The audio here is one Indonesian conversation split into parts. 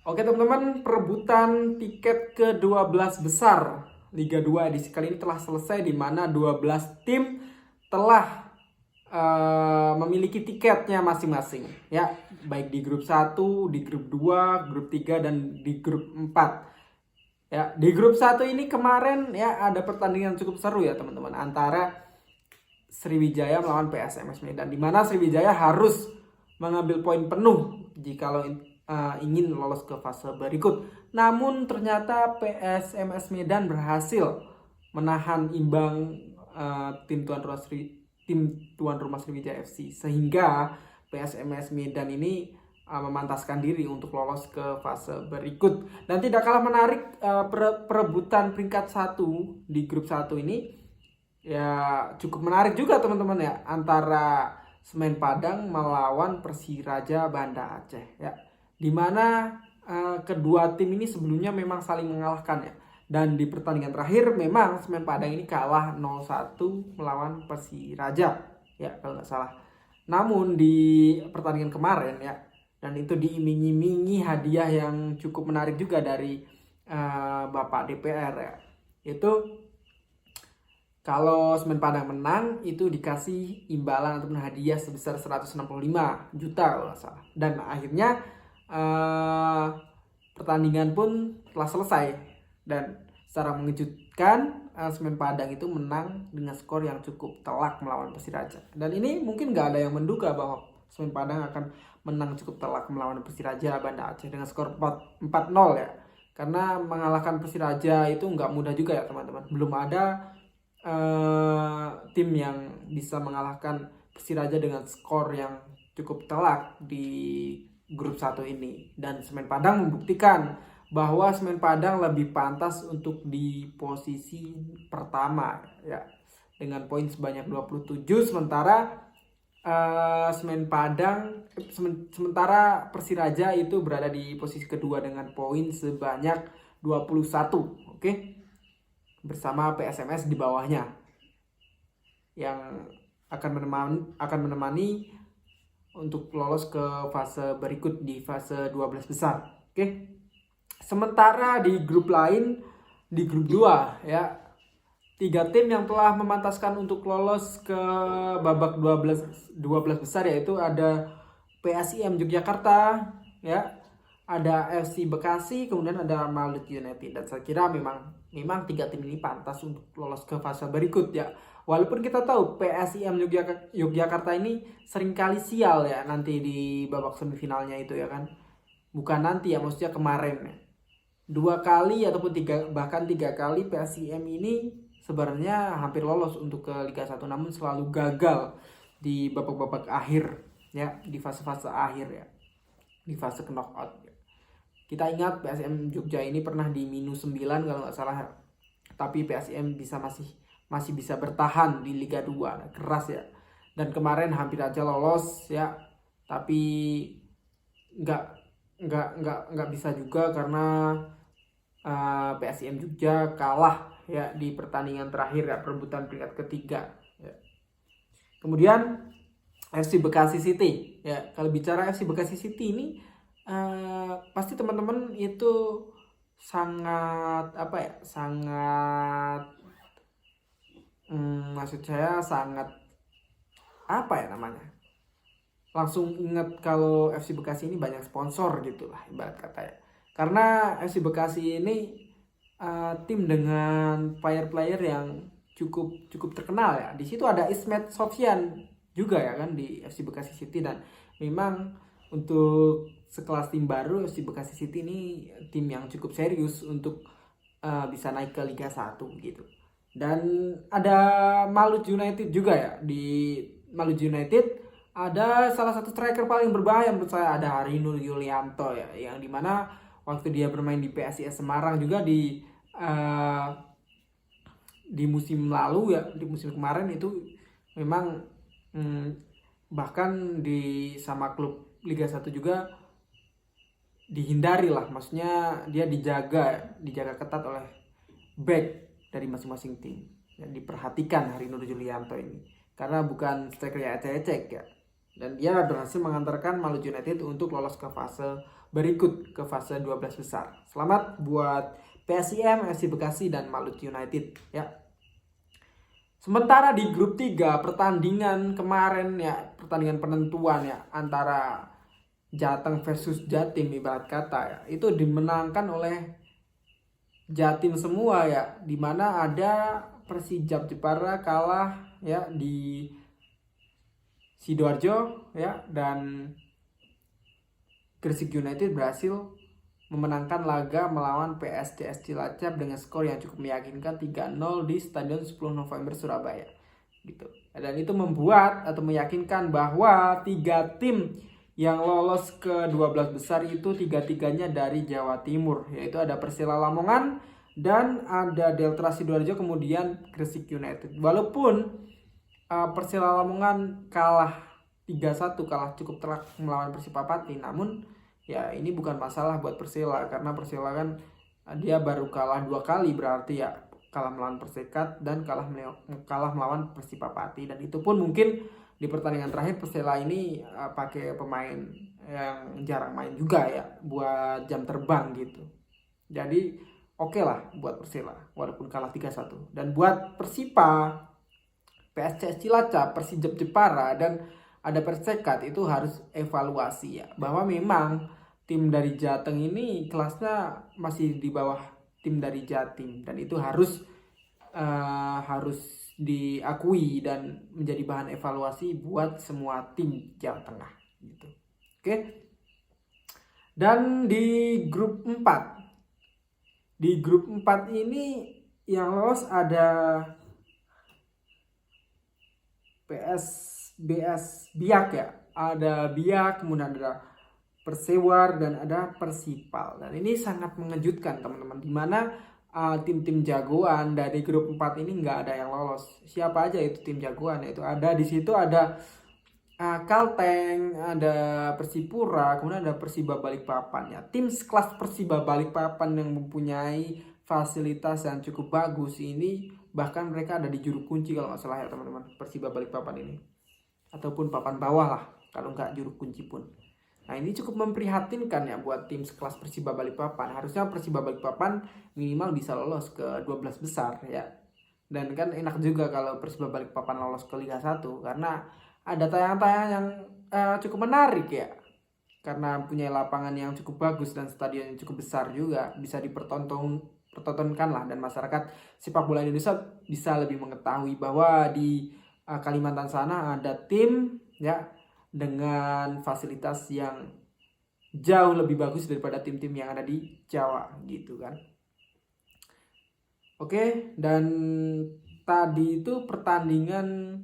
Oke teman-teman, perebutan tiket ke-12 besar Liga 2 edisi kali ini telah selesai, di mana 12 tim telah memiliki tiketnya masing-masing ya, baik di grup 1, di grup 2, grup 3 dan di grup 4. Ya, di grup 1 ini kemarin ya ada pertandingan cukup seru ya teman-teman, antara Sriwijaya melawan PSMS Medan, di mana Sriwijaya harus mengambil poin penuh jika ingin lolos ke fase berikut. Namun ternyata PSMS Medan berhasil menahan imbang tim tuan rumah Sriwijaya FC, sehingga PSMS Medan ini memantaskan diri untuk lolos ke fase berikut. Dan tidak kalah menarik, perebutan peringkat 1 di grup 1 ini ya cukup menarik juga teman-teman ya, antara Semen Padang melawan Persiraja Banda Aceh ya, dimana kedua tim ini sebelumnya memang saling mengalahkan ya, dan di pertandingan terakhir memang Semen Padang ini kalah 0-1 melawan Persiraja ya kalau nggak salah. Namun di pertandingan kemarin ya, dan itu diiming-imingi hadiah yang cukup menarik juga dari Bapak DPR ya, itu kalau Semen Padang menang itu dikasih imbalan ataupun hadiah sebesar 165 juta kalau nggak salah. Dan akhirnya pertandingan pun telah selesai, dan secara mengejutkan Semen Padang itu menang dengan skor yang cukup telak melawan Persiraja. Dan ini mungkin nggak ada yang menduga bahwa Semen Padang akan menang cukup telak melawan Persiraja Banda Aceh dengan skor 4-0 ya. Karena mengalahkan Persiraja itu nggak mudah juga ya teman-teman. Belum ada tim yang bisa mengalahkan Persiraja dengan skor yang cukup telak di grup 1 ini. Dan Semen Padang membuktikan bahwa Semen Padang lebih pantas untuk di posisi pertama ya, dengan poin sebanyak 27, sementara sementara Persiraja itu berada di posisi kedua dengan poin sebanyak 21. Oke. Bersama PSMS di bawahnya yang akan menemani untuk lolos ke fase berikut di fase 12 besar. Oke. Sementara di grup lain, di grup 2 ya, 3 tim yang telah memantaskan untuk lolos ke babak 12 besar, yaitu ada PSIM Yogyakarta ya, ada FC Bekasi, kemudian ada Malut United. Dan saya kira memang 3 tim ini pantas untuk lolos ke fase berikut ya. Walaupun kita tahu PSIM Yogyakarta ini seringkali sial ya nanti di babak semifinalnya itu ya kan. Bukan nanti ya, maksudnya kemarin ya. 2 kali ataupun 3 kali PSIM ini sebenarnya hampir lolos untuk ke Liga 1, namun selalu gagal di babak-babak akhir ya, di fase-fase akhir ya, di fase knockout. Kita ingat PSM Jogja ini pernah di -9 kalau nggak salah, tapi PSM masih bisa bertahan di Liga 2, keras ya. Dan kemarin hampir aja lolos ya, tapi nggak bisa juga karena PSM Jogja kalah ya di pertandingan terakhir ya, perebutan peringkat ketiga ya. Kemudian FC Bekasi City ya, kalau bicara FC Bekasi City ini pasti teman-teman itu sangat maksud saya sangat langsung ingat kalau FC Bekasi ini banyak sponsor gitulah ibarat kata ya. Karena FC Bekasi ini tim dengan player yang cukup terkenal ya. Di situ ada Ismet Sofyan juga ya kan di FC Bekasi City, dan memang untuk sekelas tim baru, FC Bekasi City ini tim yang cukup serius untuk bisa naik ke Liga 1 gitu. Dan ada Malut United juga ya. Di Malut United ada salah satu striker paling berbahaya menurut saya, ada Harinur Yulianto ya, yang dimana waktu dia bermain di PSIS Semarang juga di musim lalu ya, di musim kemarin itu memang bahkan di sama klub Liga 1 juga dihindari lah, maksudnya dia dijaga ketat oleh back dari masing-masing tim. Dan diperhatikan Harinur Julianto ini karena bukan striker yang ecek-ecek ya. Dan dia berhasil mengantarkan Malut United untuk lolos ke fase berikut ke fase 12 besar. Selamat buat PSIM, FC Bekasi, dan Malut United ya. Sementara di grup 3 pertandingan kemarin ya, pertandingan penentuan ya antara Jateng versus Jatim ibarat kata ya, itu dimenangkan oleh Jatim semua ya, dimana ada Persijap Jepara kalah ya di Sidoarjo ya, dan Gresik United berhasil memenangkan laga melawan PSCS Cilacap dengan skor yang cukup meyakinkan 3-0 di Stadion 10 November Surabaya gitu. Dan itu membuat atau meyakinkan bahwa 3 tim yang lolos ke 12 besar itu 3-tiganya dari Jawa Timur, yaitu ada Persela Lamongan dan ada Delta Sidoarjo, kemudian Gresik United. Walaupun Persela Lamongan kalah 3-1, kalah cukup telak melawan Persipapati, namun ya ini bukan masalah buat Persela, karena Persela kan dia baru kalah 2 kali, berarti ya kalah melawan Persekat dan kalah melawan Persipapati, dan itu pun mungkin di pertandingan terakhir Persela ini pakai pemain yang jarang main juga ya buat jam terbang gitu. Jadi oke lah buat Persela walaupun kalah 3-1. Dan buat Persipa, PSCS Cilacap, Persijap Jepara, dan ada Persekat itu harus evaluasi ya, bahwa memang tim dari Jateng ini kelasnya masih di bawah tim dari Jatim, dan itu harus diakui dan menjadi bahan evaluasi buat semua tim Jawa Tengah gitu. Oke. Dan di grup 4 ini yang lolos ada PSBS Biak ya, ada Biak, kemudian ada Persewar, dan ada Persipal. Dan ini sangat mengejutkan teman-teman, dimana tim-tim jagoan dari grup 4 ini nggak ada yang lolos. Siapa aja itu tim jagoan? Itu ada di situ ada Kalteng, ada Persipura, kemudian ada Persiba Balikpapan ya. Tim sekelas Persiba Balikpapan yang mempunyai fasilitas yang cukup bagus ini, bahkan mereka ada di juru kunci kalau nggak salah ya teman-teman, Persiba Balikpapan ini, ataupun papan bawah lah kalau nggak juru kunci pun. Nah ini cukup memprihatinkan ya buat tim sekelas Persiba Balikpapan. Harusnya Persiba Balikpapan minimal bisa lolos ke 12 besar ya. Dan kan enak juga kalau Persiba Balikpapan lolos ke Liga 1, karena ada tayangan-tayangan yang cukup menarik ya. Karena punya lapangan yang cukup bagus dan stadion yang cukup besar juga, bisa dipertontonkan lah, dan masyarakat sepak bola Indonesia bisa lebih mengetahui bahwa di Kalimantan sana ada tim ya dengan fasilitas yang jauh lebih bagus daripada tim-tim yang ada di Jawa gitu kan. Oke, dan tadi itu pertandingan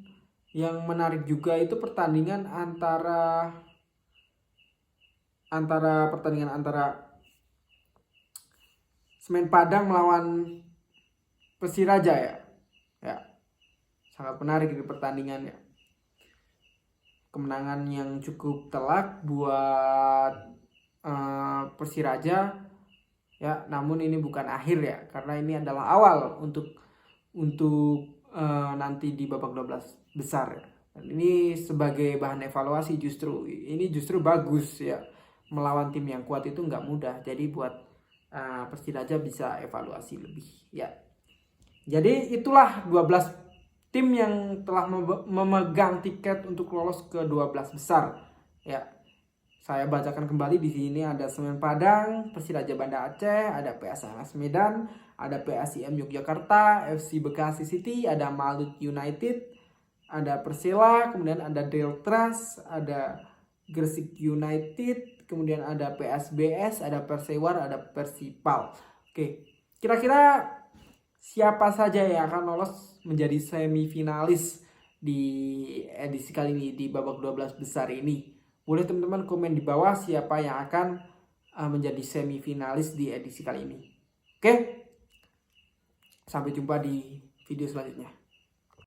yang menarik juga itu pertandingan antara Semen Padang melawan Persiraja ya. Ya. Sangat menarik di pertandingannya. Kemenangan yang cukup telak buat Persiraja ya, namun ini bukan akhir ya, karena ini adalah awal untuk nanti di babak 12 besar ya. Dan ini sebagai bahan evaluasi, justru bagus ya, melawan tim yang kuat itu nggak mudah, jadi buat Persiraja bisa evaluasi lebih ya. Jadi itulah 12 tim yang telah memegang tiket untuk lolos ke 12 besar ya. Saya bacakan kembali di sini. Ada Semen Padang, Persiraja Banda Aceh, ada PSMS Medan, ada PSIM Yogyakarta, FC Bekasi City, ada Malut United, ada Persela, kemudian ada Deltras, ada Gresik United, kemudian ada PSBS, ada Persewar, ada Persipal. Oke, kira-kira siapa saja yang akan lolos menjadi semifinalis di edisi kali ini, di babak 12 besar ini? Boleh teman-teman komen di bawah siapa yang akan menjadi semifinalis di edisi kali ini. Oke, sampai jumpa di video selanjutnya.